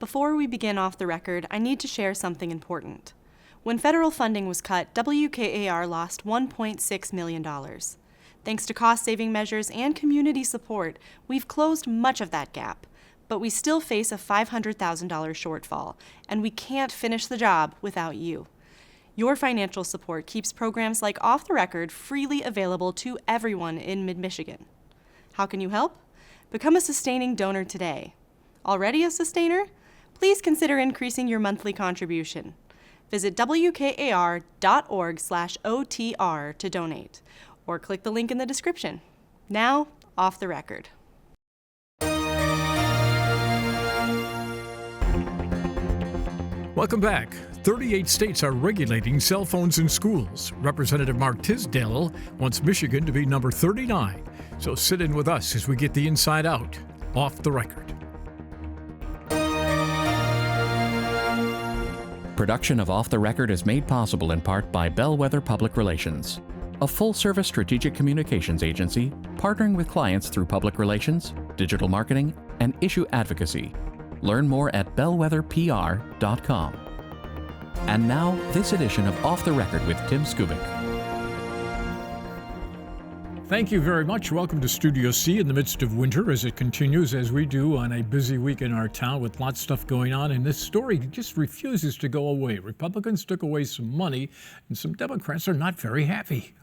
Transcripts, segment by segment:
Before we begin Off the Record, I need to share something important. When federal funding was cut, WKAR lost $1.6 million. Thanks to cost-saving measures and community support, we've closed much of that gap. But we still face a $500,000 shortfall, and we can't finish the job without you. Your financial support keeps programs like Off the Record freely available to everyone in Mid-Michigan. How can you help? Become a sustaining donor today. Already a sustainer? Please consider increasing your monthly contribution. Visit wkar.org/OTR to donate, or click the link in the description. Now, Off the Record. Welcome back. 38 states are regulating cell phones in schools. Representative Mark Tisdale wants Michigan to be number 39. So sit in with us as we get the inside out. Off the Record. Production of Off the Record is made possible in part by Bellwether Public Relations, a full-service strategic communications agency partnering with clients through public relations, digital marketing, and issue advocacy. Learn more at bellwetherpr.com. And now, this edition of Off the Record with Tim Skubic. Thank you very much. Welcome to Studio C in the midst of winter as it continues, as we do on a busy week in our town with lots of stuff going on. And this story just refuses to go away. Republicans took away some money, and some Democrats are not very happy.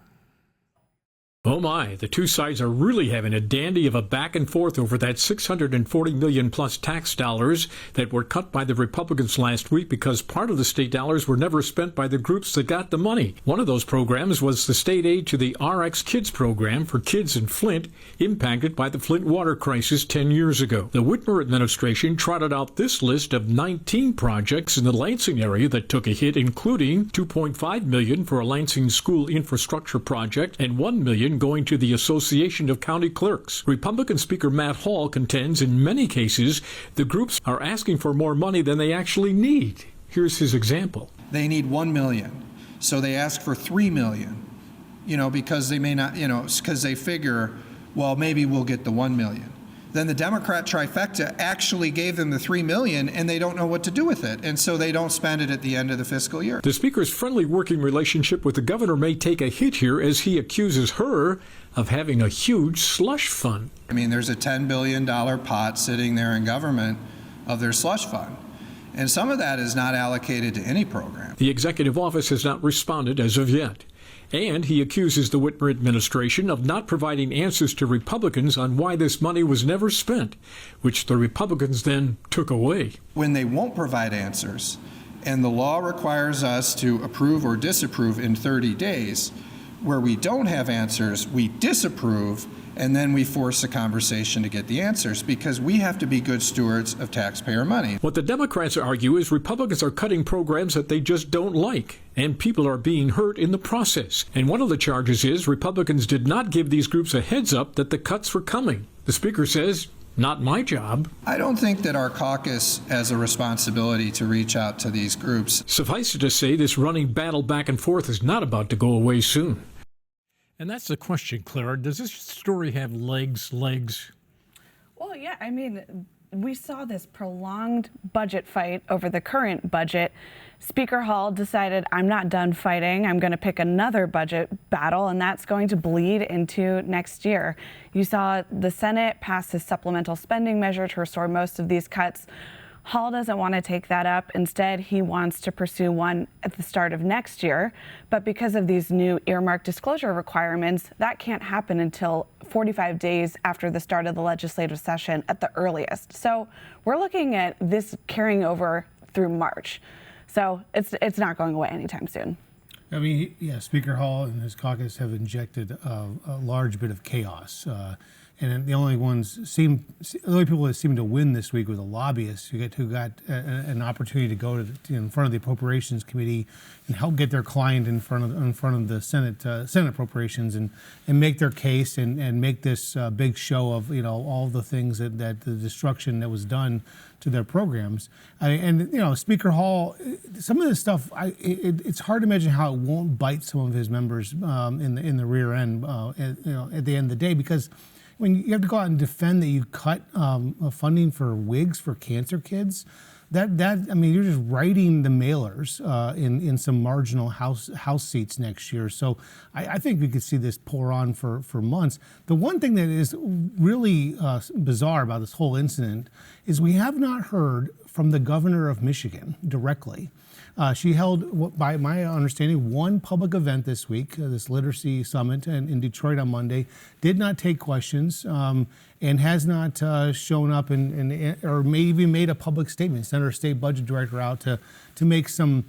Oh my, the two sides are really having a dandy of a back and forth over that $640 million plus tax dollars that were cut by the Republicans last week because part of the state dollars were never spent by the groups that got the money. One of those programs was the state aid to the RX Kids program for kids in Flint impacted by the Flint water crisis 10 years ago. The Whitmer administration trotted out this list of 19 projects in the Lansing area that took a hit, including $2.5 million for a Lansing school infrastructure project and $1 million going to the Association of County Clerks. Republican Speaker Matt Hall contends in many cases the groups are asking for more money than they actually need. Here's his example. They need $1 million, so they ask for $3 million, because they may not, because they figure, well, maybe we'll get the $1 million. Then the Democrat trifecta actually gave them the $3 million, and they don't know what to do with it, and so they don't spend it at the end of the fiscal year. The Speaker's friendly working relationship with the governor may take a hit here as he accuses her of having a huge slush fund. I mean, there's a $10 billion pot sitting there in government of their slush fund, and some of that is not allocated to any program. The executive office has not responded as of yet. And he accuses the Whitmer administration of not providing answers to Republicans on why this money was never spent, which the Republicans then took away. When they won't provide answers, and the law requires us to approve or disapprove in 30 days, where we don't have answers, we disapprove, and then we force a conversation to get the answers, because we have to be good stewards of taxpayer money. What the Democrats argue is Republicans are cutting programs that they just don't like, and people are being hurt in the process. And one of the charges is Republicans did not give these groups a heads up that the cuts were coming. The Speaker says, not my job. I don't think that our caucus has a responsibility to reach out to these groups. Suffice it to say, this running battle back and forth is not about to go away soon. And that's the question, Clara. Does this story have legs? Well, yeah, I mean, we saw this prolonged budget fight over the current budget. Speaker Hall decided, I'm not done fighting. I'm going to pick another budget battle, and that's going to bleed into next year. You saw the Senate pass this supplemental spending measure to restore most of these cuts. Hall doesn't want to take that up. Instead, he wants to pursue one at the start of next year. But because of these new earmark disclosure requirements, that can't happen until 45 days after the start of the legislative session at the earliest. So we're looking at this carrying over through March. So it's not going away anytime soon. I mean, yeah, Speaker Hall and his caucus have injected a large bit of chaos. And the only people that seem to win this week were the lobbyists who got an opportunity to go in front of the Appropriations Committee and help get their client in front of the Senate Appropriations and make their case and make this big show of all the things that the destruction that was done to their programs. Speaker Hall, some of this stuff, it's hard to imagine how it won't bite some of his members in the rear end at the end of the day, because when you have to go out and defend that you cut funding for wigs for cancer kids, I mean, you're just writing the mailers in some marginal house seats next year. So I think we could see this pour on for months. The one thing that is really bizarre about this whole incident is we have not heard from the governor of Michigan directly. She held, by my understanding, one public event this week, this literacy summit in Detroit on Monday, did not take questions, and has not shown up or maybe made a public statement, sent her state budget director out to make some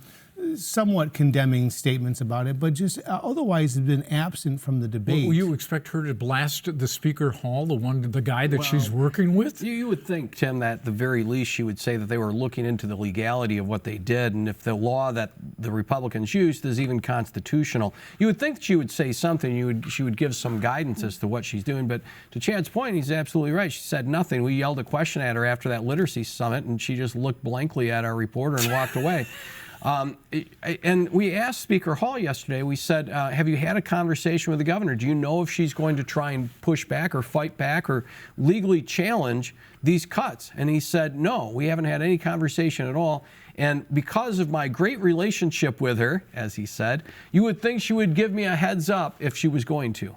somewhat condemning statements about it, but just otherwise has been absent from the debate. Will you expect her to blast the Speaker Hall, the guy that she's working with? You would think, Tim, that at the very least she would say that they were looking into the legality of what they did, and if the law that the Republicans used is even constitutional, you would think that she would say something. She would give some guidance as to what she's doing. But to Chad's point, he's absolutely right. She said nothing. We yelled a question at her after that literacy summit, and she just looked blankly at our reporter and walked away. And we asked Speaker Hall yesterday, we said, have you had a conversation with the governor? Do you know if she's going to try and push back or fight back or legally challenge these cuts? And he said, no, we haven't had any conversation at all. And because of my great relationship with her, as he said, you would think she would give me a heads up if she was going to.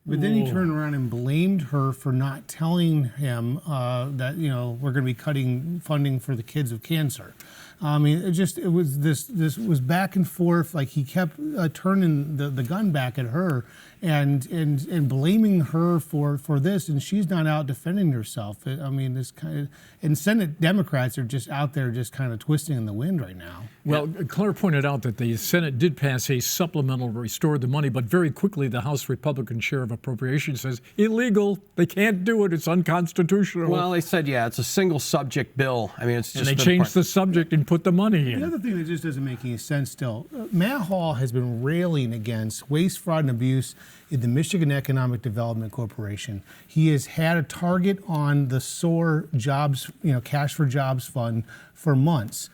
But then he turned around and blamed her for not telling him that, we're going to be cutting funding for the kids with cancer. I mean, it was this was back and forth. Like he kept turning the gun back at her and blaming her for this, and she's not out defending herself. I mean, this kind of, and Senate Democrats are just out there just kind of twisting in the wind right now. Well, Claire pointed out that the Senate did pass a supplemental to restore the money, but very quickly the House Republican chair of Appropriations says, illegal, they can't do it, it's unconstitutional. Well, they said, it's a single subject bill. I mean, it's just. And they changed the subject and put the money in. The other thing that just doesn't make any sense still, Matt Hall has been railing against waste, fraud, and abuse in the Michigan Economic Development Corporation. He has had a target on the SOAR jobs, Cash for Jobs Fund for months.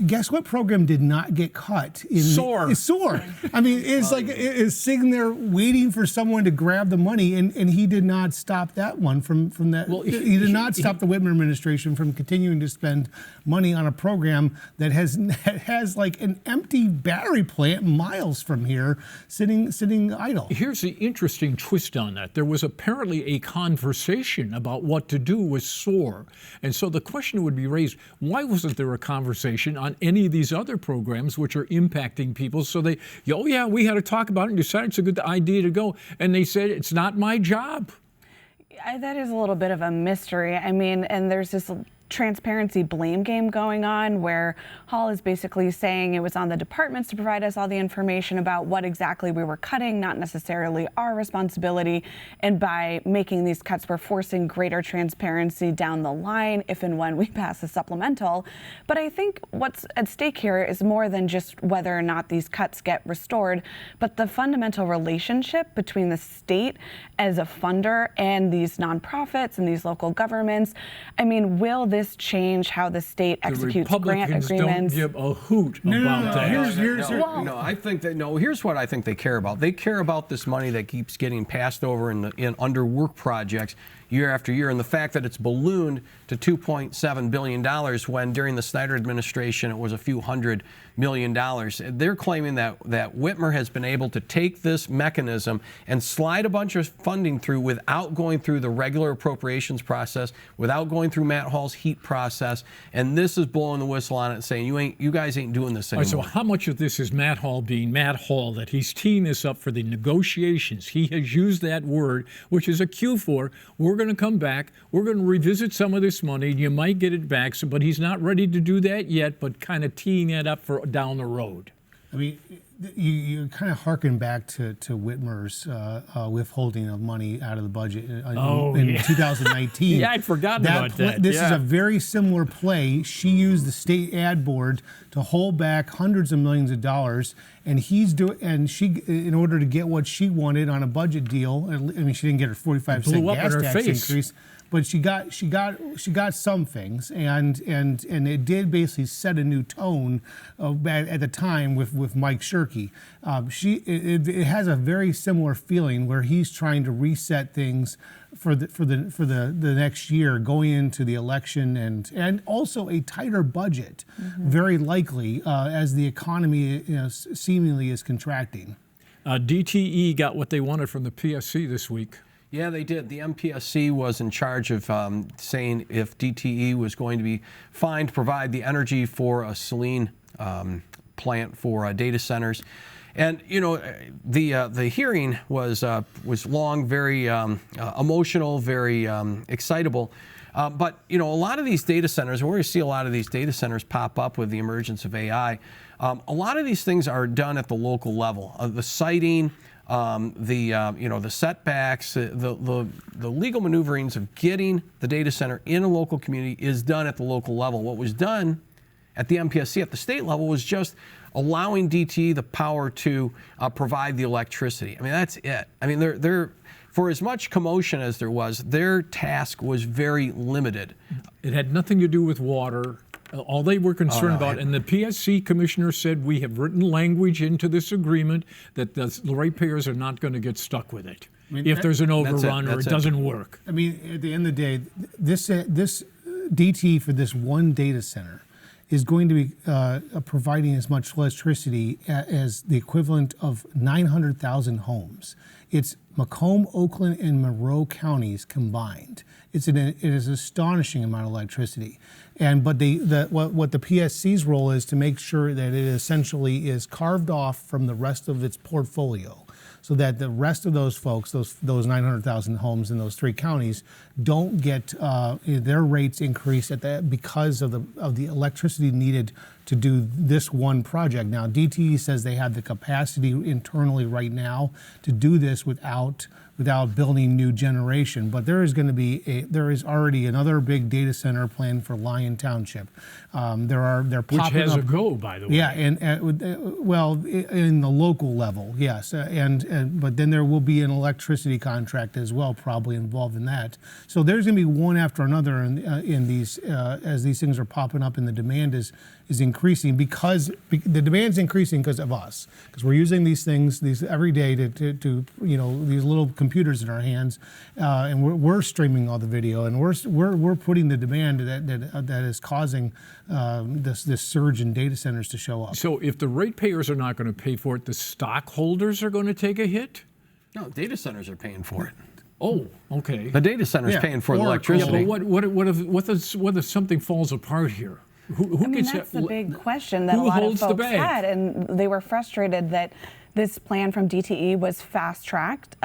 Guess what program did not get cut? SOAR. SOAR. I mean, it's sitting there waiting for someone to grab the money, and he did not stop that one from that. Well, he did not stop the Whitmer administration from continuing to spend money on a program that has like an empty battery plant miles from here, sitting idle. Here's the interesting twist on that. There was apparently a conversation about what to do with SOAR, and so the question would be raised: why wasn't there a conversation on any of these other programs which are impacting people? So they, we had to talk about it and decided it's a good idea to go. And they said, it's not my job. That is a little bit of a mystery. I mean, and there's this transparency blame game going on where Hall is basically saying it was on the departments to provide us all the information about what exactly we were cutting, not necessarily our responsibility. And by making these cuts, we're forcing greater transparency down the line if and when we pass a supplemental. But I think what's at stake here is more than just whether or not these cuts get restored, but the fundamental relationship between the state as a funder and these nonprofits and these local governments. I mean, will this change how the state executes grant agreements? The Republicans don't give a hoot about that. I think that here's what I think they care about. They care about this money that keeps getting passed over in under work projects year after year, and the fact that it's ballooned to $2.7 billion when during the Snyder administration it was a few $100 million. They're claiming that Whitmer has been able to take this mechanism and slide a bunch of funding through without going through the regular appropriations process, without going through Matt Hall's heat process, and this is blowing the whistle on it and saying, you guys ain't doing this anymore. All right, so how much of this is Matt Hall being Matt Hall, that he's teeing this up for the negotiations? He has used that word, which is a cue for, we're going to come back, we're going to revisit some of this money, you might get it back, but he's not ready to do that yet, but kind of teeing that up for down the road. I mean, you kind of harken back to Whitmer's withholding of money out of the budget in 2019. Yeah, I'd forgotten about that. This is a very similar play. She used the state ad board to hold back hundreds of millions of dollars, and she, in order to get what she wanted on a budget deal. I mean, she didn't get her 45-cent gas tax increase, but she got some things, and it did basically set a new tone at the time with Mike Shirkey. It has a very similar feeling where he's trying to reset things for the next year going into the election, and also a tighter budget, very likely as the economy seemingly is contracting. DTE got what they wanted from the PSC this week. Yeah, they did. The MPSC was in charge of saying if DTE was going to be fined to provide the energy for a Saline plant for data centers. And the hearing was long, very emotional, very excitable. But a lot of these data centers, and we're going to see a lot of these data centers pop up with the emergence of AI. A lot of these things are done at the local level. The siting, the setbacks, the legal maneuverings of getting the data center in a local community is done at the local level. What was done at the MPSC at the state level was just allowing DTE the power to provide the electricity. I mean, that's it. I mean, they're for as much commotion as there was, their task was very limited. It had nothing to do with water. All they were concerned about, and the PSC commissioner said, we have written language into this agreement that the ratepayers are not going to get stuck with it if there's an overrun or it doesn't work. I mean, at the end of the day, this DT for this one data center is going to be providing as much electricity as the equivalent of 900,000 homes. It's Macomb, Oakland, and Monroe counties combined. It is an astonishing amount of electricity. But what the PSC's role is to make sure that it essentially is carved off from the rest of its portfolio, so that the rest of those folks, those 900,000 homes in those three counties, don't get their rates increased because of the electricity needed to do this one project. Now, DTE says they have the capacity internally right now to do this without building new generation, but there is already another big data center planned for Lyon Township. They're Which popping has up, a go, by the way. yeah, and in the local level, yes, but then there will be an electricity contract as well, probably involved in that. So there's going to be one after another in these as these things are popping up, and the demand is increasing because the demand's increasing because of us, because we're using these things every day to these little computers in our hands, and we're streaming all the video, and we're putting the demand that is causing this surge in data centers to show up. So if the ratepayers are not going to pay for it, the stockholders are going to take a hit? No, data centers are paying for it. Oh, okay. The data center is paying for the electricity. Yeah, but what if something falls apart here? Who gets that's the big question that a who lot of holds the folks bag? had, and they were frustrated that this plan from DTE was fast-tracked.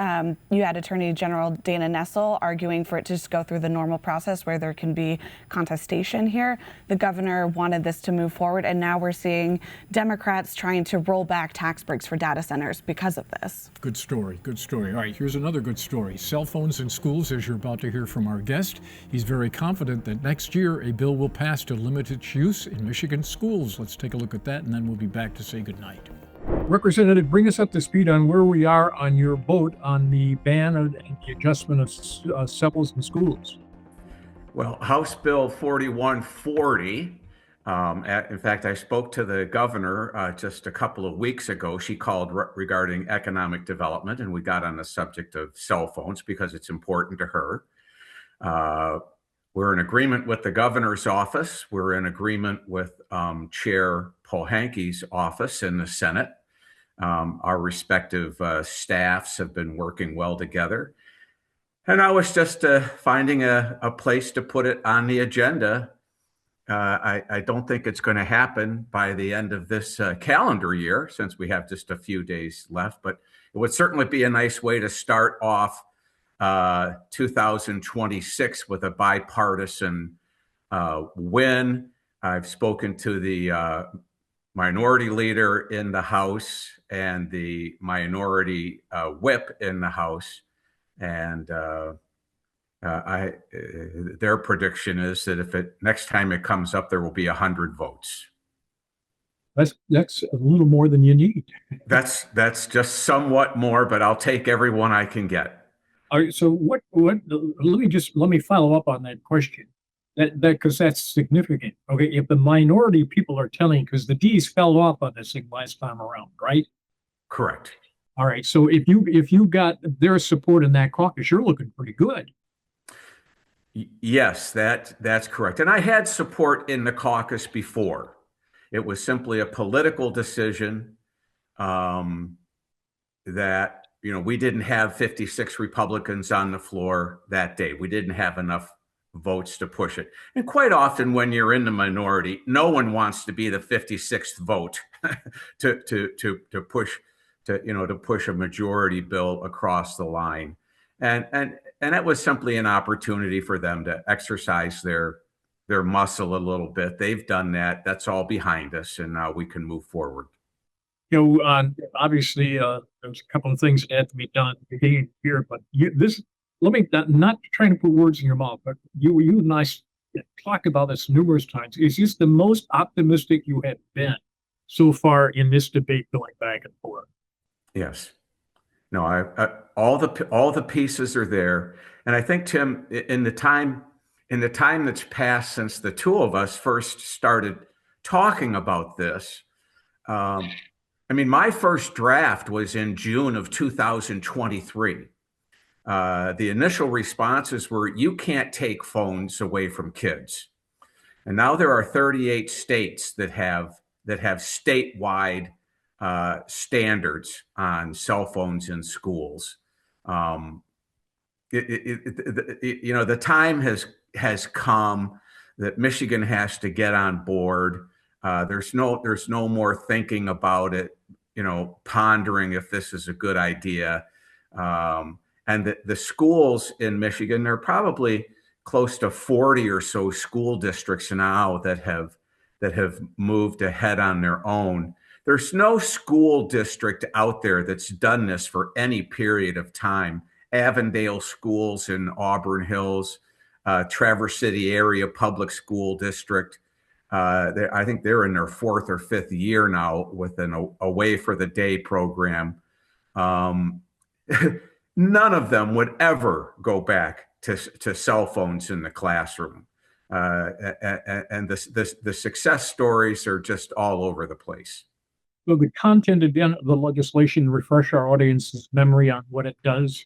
You had Attorney General Dana Nessel arguing for it to just go through the normal process where there can be contestation here. The governor wanted this to move forward, and now we're seeing Democrats trying to roll back tax breaks for data centers because of this. Good story, good story. All right, here's another good story. Cell phones in schools, as you're about to hear from our guest. He's very confident that next year a bill will pass to limit its use in Michigan schools. Let's take a look at that, and then we'll be back to say goodnight. Representative, bring us up to speed on where we are on your vote on the ban and the adjustment of cell in schools. Well, House Bill 4140, in fact, I spoke to the governor just a couple of weeks ago. She called regarding economic development, and we got on the subject of cell phones because it's important to her. We're in agreement with the governor's office. We're in agreement with Chair Pohanke's office in the Senate. Our respective staffs have been working well together. And I was just finding a place to put it on the agenda. I don't think it's going to happen by the end of this calendar year, since we have just a few days left, but it would certainly be a nice way to start off 2026 with a bipartisan win. I've spoken to the minority leader in the House and the minority whip in the House, and their prediction is that next time it comes up, there will be 100 votes. That's a little more than you need. That's just somewhat more, but I'll take every one I can get. All right, so let me follow up on that question. Because that's significant. Okay, if the minority people are telling, because the D's fell off on this thing last time around, right? Correct. All right, so if you got their support in that caucus, you're looking pretty good. Yes, that's correct. And I had support in the caucus before. It was simply a political decision that, we didn't have 56 Republicans on the floor that day. We didn't have enough votes to push it. And quite often when you're in the minority, no one wants to be the 56th vote to push a majority bill across the line. And it was simply an opportunity for them to exercise their muscle a little bit. They've done that. That's all behind us, and now we can move forward. Obviously, there's a couple of things that have to be done here, but let me not trying to put words in your mouth, but you and I talked about this numerous times. Is this the most optimistic you have been so far in this debate going back and forth? Yes. No, all the pieces are there, and I think, Tim, in the time that's passed since the two of us first started talking about this, my first draft was in June of 2023. The initial responses were, you can't take phones away from kids. And now there are 38 states that have statewide standards on cell phones in schools. The time has come that Michigan has to get on board. There's no more thinking about it, pondering if this is a good idea. And the schools in Michigan, there are probably close to 40 or so school districts now that have moved ahead on their own. There's no school district out there that's done this for any period of time. Avondale Schools in Auburn Hills, Traverse City Area Public School District. I think they're in their 4th or 5th year now with an Away for the Day program. None of them would ever go back to cell phones in the classroom. And the success stories are just all over the place. Will the content again of the legislation refresh our audience's memory on what it does?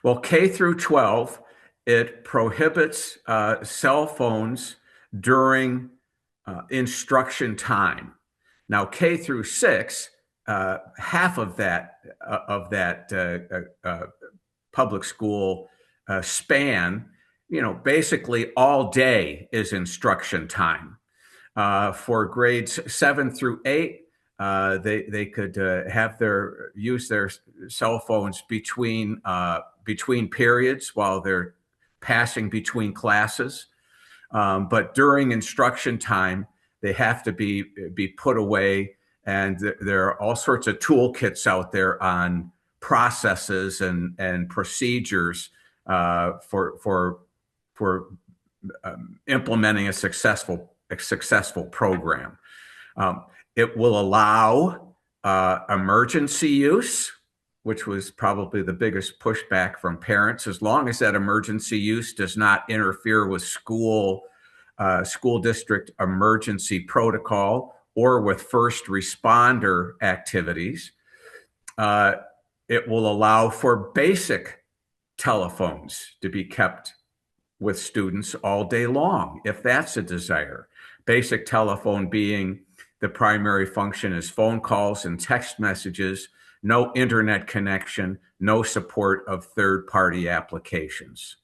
Well, K through 12, it prohibits cell phones during instruction time. Now, K through 6, half of that public school span, basically all day is instruction time. For grades 7 through 8, they could use their cell phones between periods while they're passing between classes. But during instruction time, they have to be put away. And there are all sorts of toolkits out there on processes and procedures for implementing a successful program. It will allow emergency use, which was probably the biggest pushback from parents, as long as that emergency use does not interfere with school district emergency protocol or with first responder activities. It will allow for basic telephones to be kept with students all day long, if that's a desire. Basic telephone being the primary function is phone calls and text messages, no internet connection, no support of third-party applications.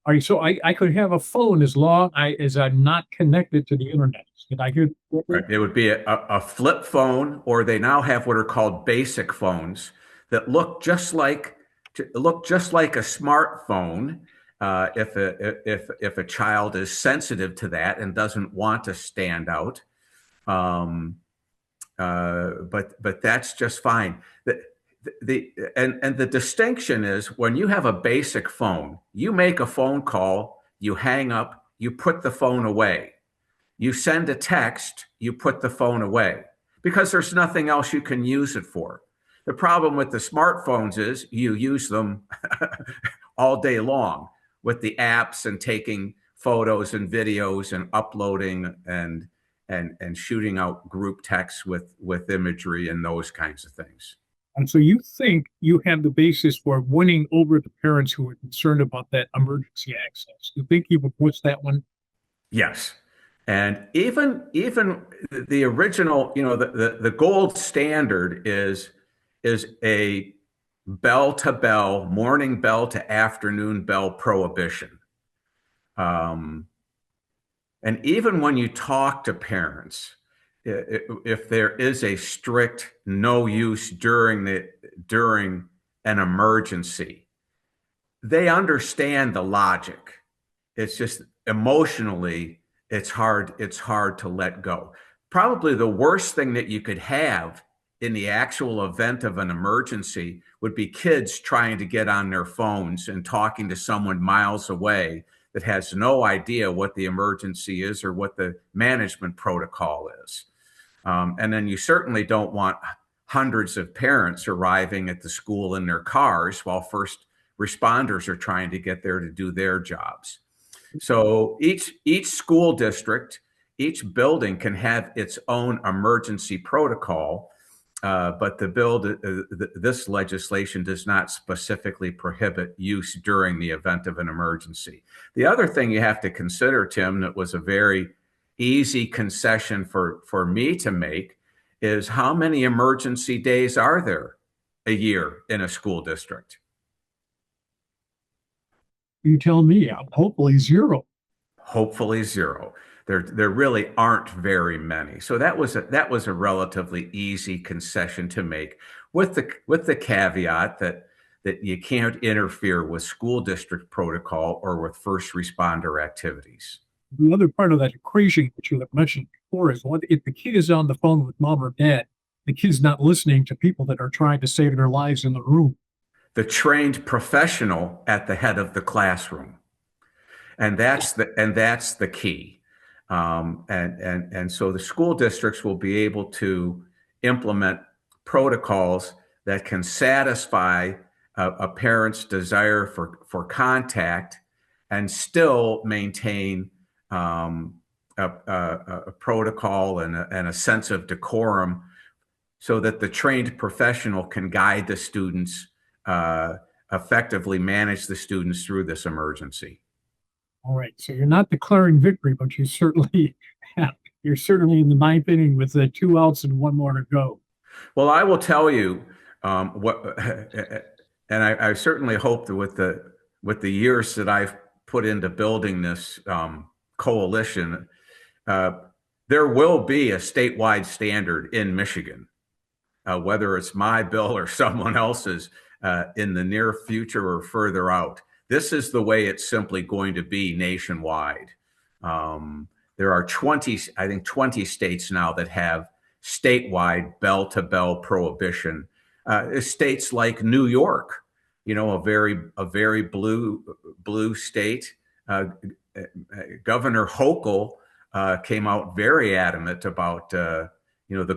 All right, so I could have a phone as long as I'm not connected to the internet. Did I hear? Right. It would be a flip phone, or they now have what are called basic phones that look just like a smartphone. If a child is sensitive to that and doesn't want to stand out, but that's just fine. The distinction is when you have a basic phone, you make a phone call, you hang up, you put the phone away. You send a text, you put the phone away because there's nothing else you can use it for. The problem with the smartphones is you use them all day long with the apps and taking photos and videos and uploading and shooting out group texts with imagery and those kinds of things. And so you think you have the basis for winning over the parents who are concerned about that emergency access. You think you would push that one? Yes. And even the original, the gold standard is a bell to bell, morning bell to afternoon bell prohibition. And even when you talk to parents, if there is a strict no use during an emergency, they understand the logic. It's just emotionally, it's hard to let go. Probably the worst thing that you could have in the actual event of an emergency would be kids trying to get on their phones and talking to someone miles away that has no idea what the emergency is or what the management protocol is. And then you certainly don't want hundreds of parents arriving at the school in their cars while first responders are trying to get there to do their jobs. So each school district, each building can have its own emergency protocol, but this legislation does not specifically prohibit use during the event of an emergency. The other thing you have to consider, Tim, that was a very easy concession for me to make is how many emergency days are there a year in a school district? You tell me. Hopefully zero. Hopefully zero. There really aren't very many. So that was a relatively easy concession to make, with the caveat that you can't interfere with school district protocol or with first responder activities. The other part of that equation that you have mentioned before is if the kid is on the phone with mom or dad, the kid's not listening to people that are trying to save their lives in the room. The trained professional at the head of the classroom, and that's the key. And so the school districts will be able to implement protocols that can satisfy a parent's desire for contact and still maintain a protocol and a sense of decorum, so that the trained professional can guide the students, effectively manage the students through this emergency. All right. So you're not declaring victory, but you're certainly in the ninth inning with 2 outs and 1 more to go. Well, I will tell you and I certainly hope that with the years that I've put into building this coalition, there will be a statewide standard in Michigan, whether it's my bill or someone else's, in the near future or further out. This is the way it's simply going to be nationwide. There are 20 states now that have statewide bell-to-bell prohibition. States like New York, a very blue state. Governor Hochul came out very adamant about the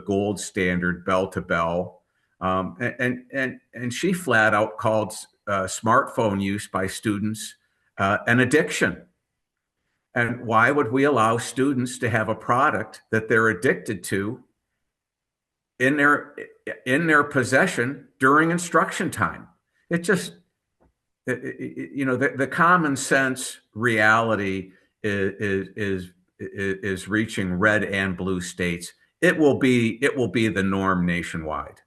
gold standard bell-to-bell, and she flat out called smartphone use by students an addiction. And why would we allow students to have a product that they're addicted to in their possession during instruction time? It just, the common sense reality is reaching red and blue states. It will be the norm nationwide.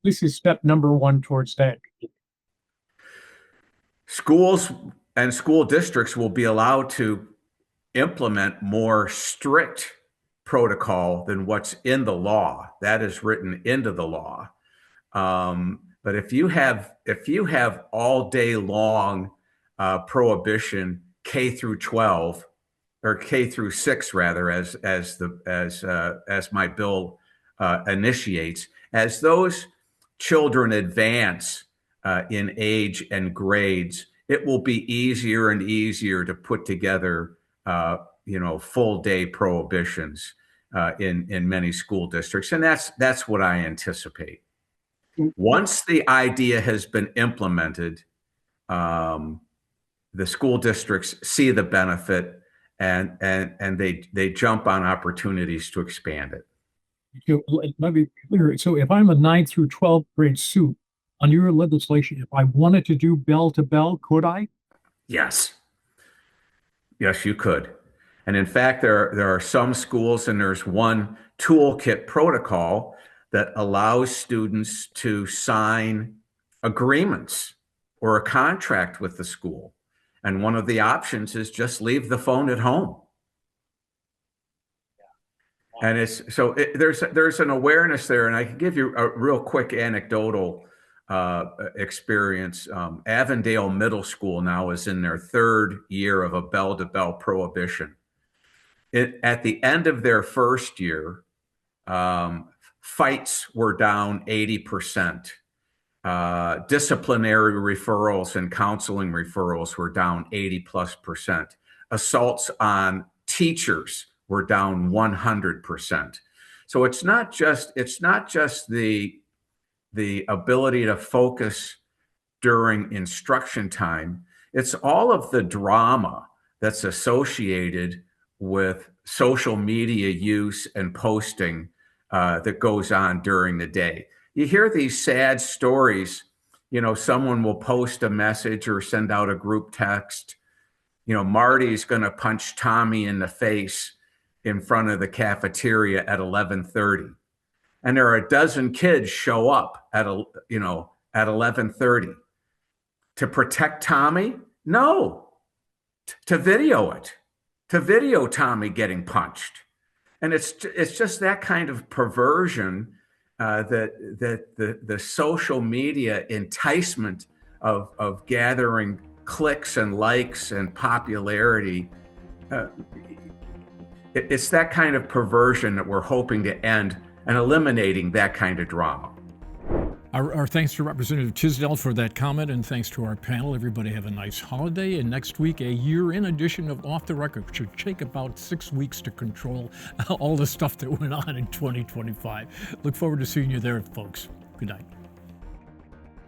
This is step number 1 towards that. Schools and school districts will be allowed to implement more strict protocol than what's in the law. That is written into the law. But if you have all day long prohibition, K through 12 or K through 6 rather, as my bill initiates, as those children advance in age and grades, it will be easier and easier to put together full day prohibitions in many school districts, and that's what I anticipate. Once the idea has been implemented, the school districts see the benefit and they jump on opportunities to expand it. Let me be clear. So if I'm a 9th through 12th grade suit, under your legislation, if I wanted to do bell to bell, could I? Yes. Yes, you could. And in fact, there are some schools, and there's one toolkit protocol that allows students to sign agreements or a contract with the school. And one of the options is just leave the phone at home. And there's an awareness there, and I can give you a real quick anecdotal experience. Avondale Middle School now is in their 3rd year of a bell-to-bell prohibition. At the end of their 1st year, fights were down 80%. Disciplinary referrals and counseling referrals were down 80+%. Assaults on teachers were down 100%. So it's not just the ability to focus during instruction time. It's all of the drama that's associated with social media use and posting that goes on during the day. You hear these sad stories, someone will post a message or send out a group text, Marty's going to punch Tommy in the face in front of the cafeteria at 11:30. And there are a dozen kids show up at 11:30 to protect Tommy. No, to video it, to video Tommy getting punched. And it's just that kind of perversion that the social media enticement of gathering clicks and likes and popularity. It's that kind of perversion that we're hoping to end and eliminating that kind of drama. Our thanks to Representative Tisdale for that comment, and thanks to our panel. Everybody have a nice holiday. And next week, a year-in edition of Off the Record, which should take about 6 weeks to control all the stuff that went on in 2025. Look forward to seeing you there, folks. Good night.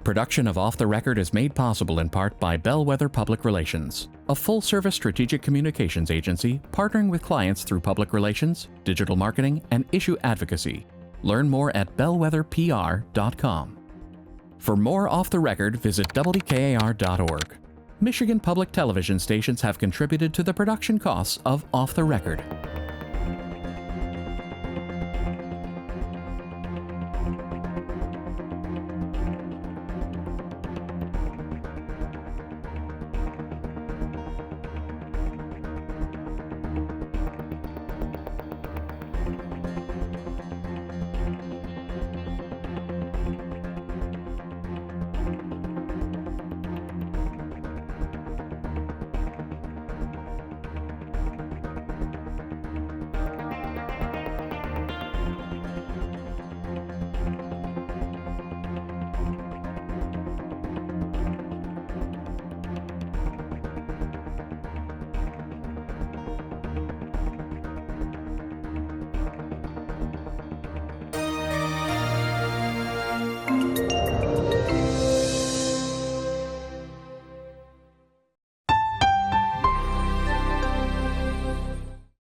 Production of Off the Record is made possible in part by Bellwether Public Relations, a full-service strategic communications agency partnering with clients through public relations, digital marketing, and issue advocacy. Learn more at bellwetherpr.com. For more Off the Record, visit WKAR.org. Michigan Public Television stations have contributed to the production costs of Off the Record.